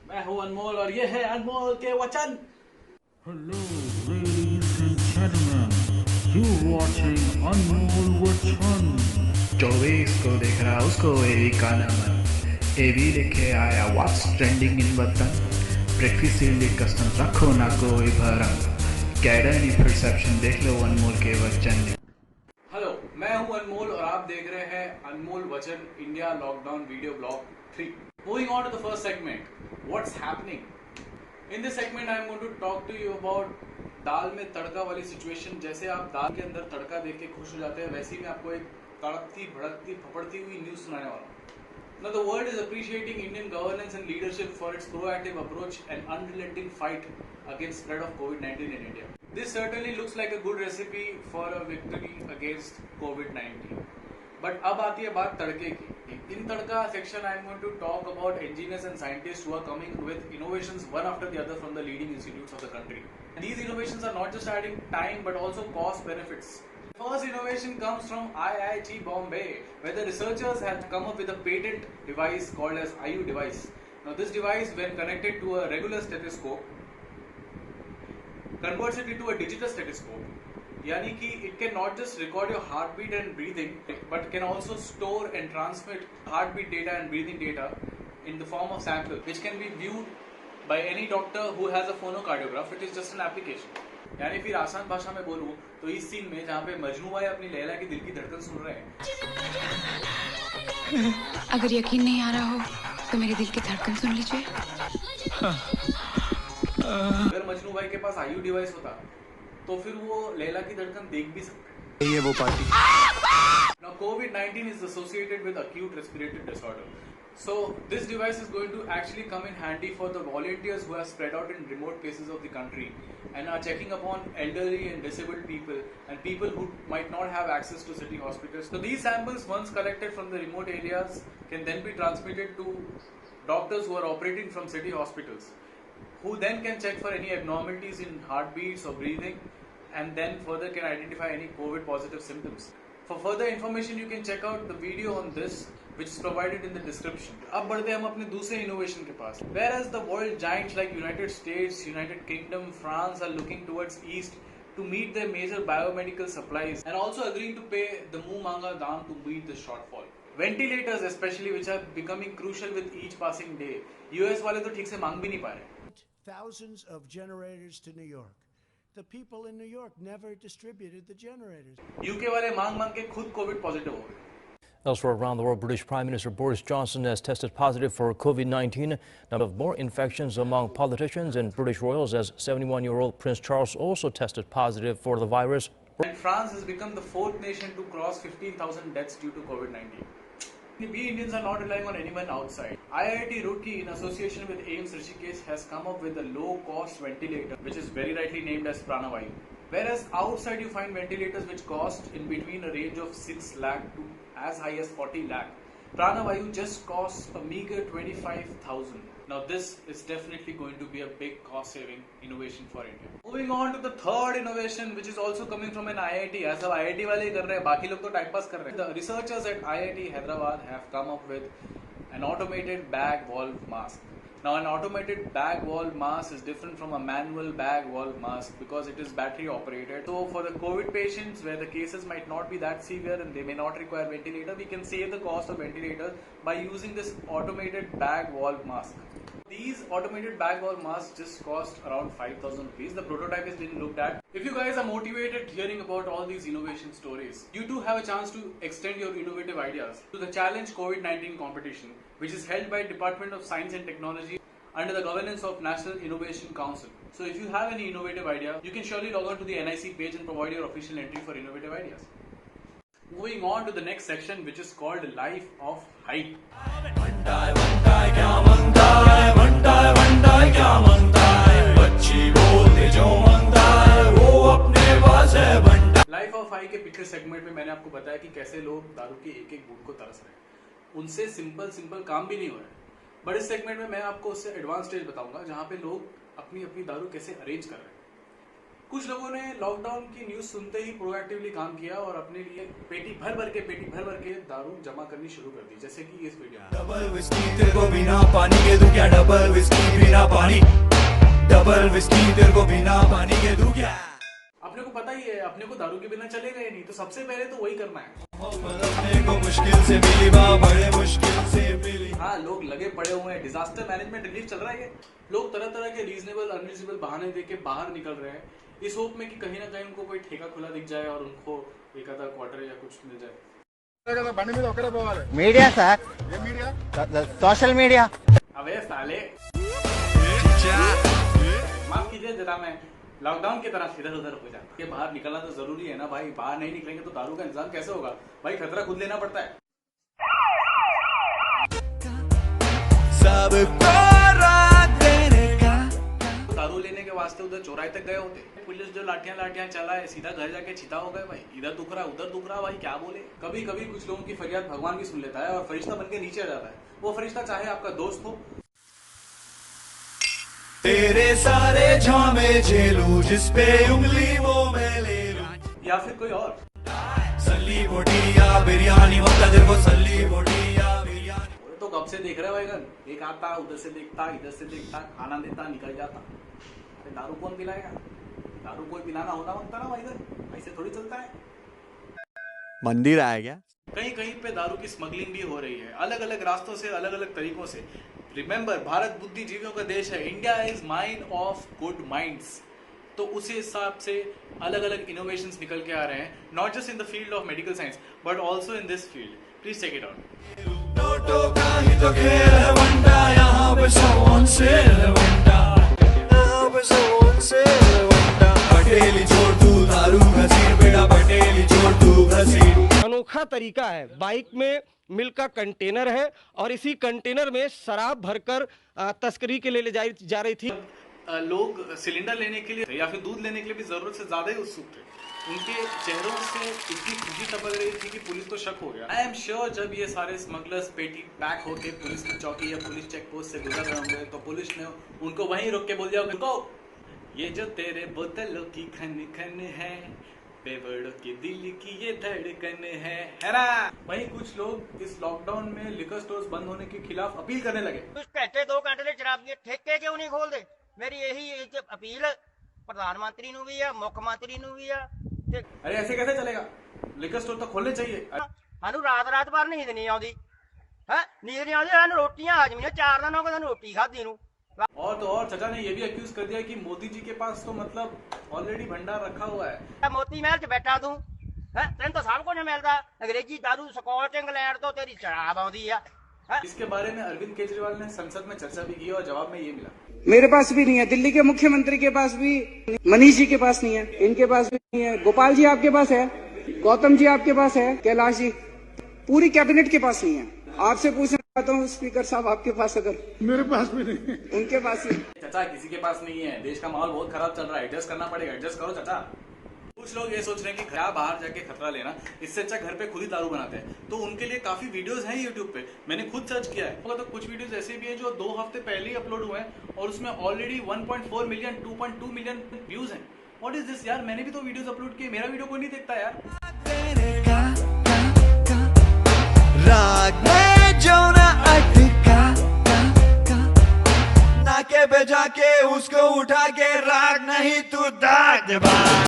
मैं हूं अनमोल और ये है अनमोल के वचन। Hello, ladies and gentlemen. You watching Anmol Vachan. जो भी इसको देख रहा उसको एवी का नमन। एवी लेके आया व्हाट्स ट्रेंडिंग इन वतन। ब्रेकफास्ट से लेकर कस्टम रखो ना कोई भरम। कैडन परसेप्शन देख लो अनमोल के वचन। हेलो, मैं हूं अनमोल और आप देख रहे हैं अनमोल वचन India lockdown video blog 3। Moving on to the first segment, what's happening. In this segment I am going to talk to you about दाल में तड़का वाली सिचुएशन। जैसे आप दाल के अंदर तड़का देख के खुश हो जाते हैं, वैसे ही मैं आपको एक तड़कती भड़कती फपड़ती हुई न्यूज सुनाने वाला हूँ। Now the world is appreciating Indian governance and leadership for its proactive approach and unrelenting fight against spread of COVID-19 in India. This certainly looks like a good recipe for a victory against COVID-19. But अब आती है बात तड़के की। In tadka section I am going to talk about engineers and scientists who are coming with innovations one after the other from the leading institutes of the country. And these innovations are not just adding time but also cost benefits. First innovation comes from IIT Bombay, where the researchers had come up with a patent device called as IU device. Now this device, when connected to a regular stethoscope, converts it into a digital stethoscope. Yani ki it can not just record your heartbeat and breathing, but can also store and transmit heartbeat data and breathing data in the form of sample, which can be viewed by any doctor who has a phonocardiograph. It is just an application. यानी फिर आसान भाषा में बोलूं तो इस scene में जहाँ पे मजनू भाई अपनी लैला की दिल की धड़कन सुन रहे हैं, अगर यकीन नहीं आ रहा हो तो मेरे दिल की धड़कन सुन लीजिए। अगर मजनू भाई के पास आयु डिवाइस होता तो फिर वो लैला की धड़कन देख भी सकते। ये वो party. Now COVID-19 is associated with acute respiratory disorder. So this device is going to actually come in handy for the volunteers who are spread out in remote places of the country and are checking upon elderly and disabled people and people who might not have access to city hospitals. So these samples, once collected from the remote areas, can then be transmitted to doctors who are operating from city hospitals, who then can check for any abnormalities in heartbeats or breathing and then further can identify any COVID positive symptoms. For further information you can check out the video on this which is provided in the description. अब बढ़ते हम अपने दूसरे innovation के पास. Whereas the world giants like United States, United Kingdom, France are looking towards east to meet their major biomedical supplies and also agreeing to pay the muh manga daam to meet the shortfall. Ventilators especially, which are becoming crucial with each passing day. US वाले तो ठीक से मांग भी नहीं पा रहे. Thousands of generators to New York. The people in New York never distributed the generators. UK वाले मांग मांग के खुद कोविड पॉजिटिव हो गए. Elsewhere around the world, British Prime Minister Boris Johnson has tested positive for COVID-19. Now, of more infections among politicians and British royals, as 71-year-old Prince Charles also tested positive for the virus. And France has become the fourth nation to cross 15,000 deaths due to COVID-19. We Indians are not relying on anyone outside. IIT Roorkee, in association with AIIMS Rishikesh, has come up with a low-cost ventilator, which is very rightly named as Pranavayu. Whereas outside you find ventilators which cost in between a range of 6 lakh to as high as 40 lakh. Pranavayu just costs a meager 25,000. Now this is definitely going to be a big cost-saving innovation for India. Moving on to the third innovation, which is also coming from an IIT. as सब IIT वाले ही कर रहे हैं, बाकी लोग तो time pass कर रहे हैं. The researchers at IIT Hyderabad have come up with an automated bag valve mask. Now an automated bag valve mask is different from a manual bag valve mask because it is battery operated. So for the COVID patients where the cases might not be that severe and they may not require ventilator, we can save the cost of ventilator by using this automated bag valve mask. These automated bag valve masks just cost around 5,000 rupees. The prototype is being looked at. If you guys are motivated hearing about all these innovation stories, you too have a chance to extend your innovative ideas to the Challenge COVID-19 competition, which is held by Department of Science and Technology under the governance of National Innovation Council. So if you have any innovative idea, you can surely log on to the NIC page and provide your official entry for innovative ideas. Moving on to the next section, which is called Life of Hype. Life of high के पिछले segment में मैंने आपको बताया कि कैसे लोग दारू की एक एक बूंद को तरस रहे हैं. उनसे सिंपल काम भी नहीं हो रहा है. बट इस सेगमेंट में मैं आपको उससे एडवांस स्टेज बताऊंगा जहां पे लोग अपनी अपनी दारू कैसे अरेंज कर रहे हैं. कुछ लोगों ने लॉकडाउन की न्यूज सुनते ही प्रोएक्टिवली काम किया और अपने लिए पेटी भर भर के दारू जमा करनी शुरू कर दी, जैसे कि इस वीडियो में। डबल विस्की तेरे को बिना पानी के दूं क्या, डबल विस्की बिना पानी, डबल विस्की तेरे को बिना पानी के दूं क्या। अपने को पता ही है अपने को दारू के बिना चलेगा ही नहीं, तो सबसे पहले तो वही करना है। अपने को मुश्किल से मिली माँ, बड़े मुश्किल से मिली। हाँ, लोग लगे पड़े हुए हैं, डिजास्टर मैनेजमेंट रिलीफ चल रहा है। लोग तरह तरह के रीजनेबल अनरीजनेबल बहाने देके बाहर निकल रहे हैं, इस होप में कि कहीं ना कहीं उनको कोई ठेका खुला दिख जाए और उनको एक आधा क्वार्टर या कुछ मिल जाए। Media sir, social media. अबे साले, माफ कीजिए जरा, मैं लॉकडाउन की तरह इधर उधर हो जाता है। बाहर निकलना तो जरूरी है ना भाई, बाहर नहीं निकलेंगे तो दारू का इंतजाम कैसे होगा भाई, खतरा खुद लेना पड़ता है। सबको रात देने का। दारू लेने के वास्ते उधर चौराहे तक गए होते, पुलिस जो लाठियां चलाए, सीधा घर जाके छिता हो गए भाई, इधर दुख रहा उधर दुख रहा भाई, क्या बोले। कभी कभी कुछ लोगों की फरियाद भगवान भी सुन लेता है और फरिश्ता बन के नीचे आ जाता है। वो फरिश्ता चाहे आपका दोस्त हो, तेरे सारे झामे झेलूं, जिस पे उंगली वो मैं ले लूं, या फिर कोई और। सल्ली बोटी या बिरयानी, होता तेरे को सल्ली बोटी या बिरयानी। तो कब से देख रहे हो भाईगन, एक आता उधर से देखता इधर से देखता, खाना देता निकल जाता। अरे दारू कौन पिलाएगा, दारू कोई पिलाना होता बनता ना भाईगन, ऐसे थोड़ी चलता है। मंदिर आया क्या? कहीं कहीं पे दारू की स्मगलिंग भी हो रही है, अलग अलग रास्तों से, अलग अलग तरीकों से। रिमेंबर, भारत बुद्धिजीवियों का देश है, India is mind of good minds. तो उसी हिसाब से अलग अलग इनोवेशंस निकल के आ रहे हैं, not just in the field of medical science but also in this field. Please check it out. नोटों का ही तो खेल है वंडा, यहाँ पे सबों से वंडा, यहाँ पे सबों से वंडा। पटेली छोड़ तू दारू घसीट, बेटा पटेली छोड़ तू घसीट। अनोखा तरीका है, बाइक में मिल्क का कंटेनर है और इसी कंटेनर में शराब भरकर तस्करी के लिए ले जा रही थी। लोग सिलेंडर लेने के लिए या फिर दूध लेने के लिए भी जरूरत से ज्यादा ही उत्सुक थे, उनके चेहरों से इतनी खुशी टपक रही थी कि पुलिस को शक हो गया। आई एम श्योर जब ये सारे स्मगलर्स पेटी पैक होके पुलिस की चौकी या पुलिस चेक पोस्ट से गुजर रहे होंगे तो पुलिस ने उनको वहीं रोक के बोल दिया, उनको ये जो तेरे बोतलों की खन खन है, बेवड़ों के दिल की ये धड़कन है ना। वहीं कुछ लोग इस लॉकडाउन में लिकर स्टोर्स बंद होने के खिलाफ अपील करने लगे। कुछ घंटे 2 घंटे ले शराब के ठेके क्यों नहीं खोलते? मेरी यही अपील प्रधानमंत्री ਨੂੰ भी है, मुख्यमंत्री ਨੂੰ भी है। अरे ऐसे कैसे चलेगा, लिकर स्टोर तो खोलने चाहिए। ਸਾਨੂੰ ਰਾਤ ਭਰ ਨੀਂਦ ਨਹੀਂ ਆਉਂਦੀ ਹੈ, ਨੀਂਦ ਨਹੀਂ ਆਉਂਦੀ, ਸਾਨੂੰ ਰੋਟੀਆਂ ਹਾਜ਼ਮ ਨਹੀਂ, 4 ਦਿਨ ਹੋ ਗਏ ਸਾਨੂੰ ਰੋਟੀ ਖਾਧੀ ਨੂੰ। और तो और चाचा ने ये भी अक्यूज कर दिया कि मोदी जी के पास तो मतलब ऑलरेडी भंडार रखा हुआ है। ਮੋਤੀ ਮਹਿਲ 'ਚ ਬੈਠਾ ਤੂੰ ਹੈ, ਤੈਨੂੰ ਤਾਂ ਸਭ ਕੁਝ ਮਿਲਦਾ, अंग्रेजी दारू स्कॉच इंग्लैंड तो तेरी शराब आਉਂਦੀ ਆ। इसके बारे में अरविंद केजरीवाल ने संसद में चर्चा भी की और जवाब में ये मिला, मेरे पास भी नहीं है, दिल्ली के मुख्यमंत्री के पास भी, मनीष जी के पास नहीं है, इनके पास भी नहीं है, गोपाल जी आपके पास है, गौतम जी आपके पास है, कैलाश जी, पूरी कैबिनेट के पास नहीं है। आपसे पूछना चाहता हूँ स्पीकर साहब, आपके पास अगर? मेरे पास भी नहीं है, उनके पास ही। चाचा किसी के पास नहीं है, देश का माहौल बहुत खराब चल रहा है, एडजस्ट करना पड़ेगा, एडजस्ट करो चाचा। कुछ लोग ये सोच रहे हैं कि क्या बाहर जाके खतरा लेना, इससे अच्छा घर पे खुद ही दारू बनाते हैं, तो उनके लिए काफी वीडियोस हैं यूट्यूब पे, मैंने खुद सर्च किया है। तो कुछ वीडियोस ऐसे भी हैं जो 2 हफ्ते पहले ही अपलोड हुए हैं और उसमें ऑलरेडी 1.4 मिलियन 2.2 मिलियन व्यूज हैं। व्हाट इज दिस यार, मैंने भी तो वीडियोस अपलोड किए, मेरा वीडियो कोई नहीं देखता यार। राग में जो ना अटका, नाके पे जाके उसको उठा के राग नहीं तू दाग दबा।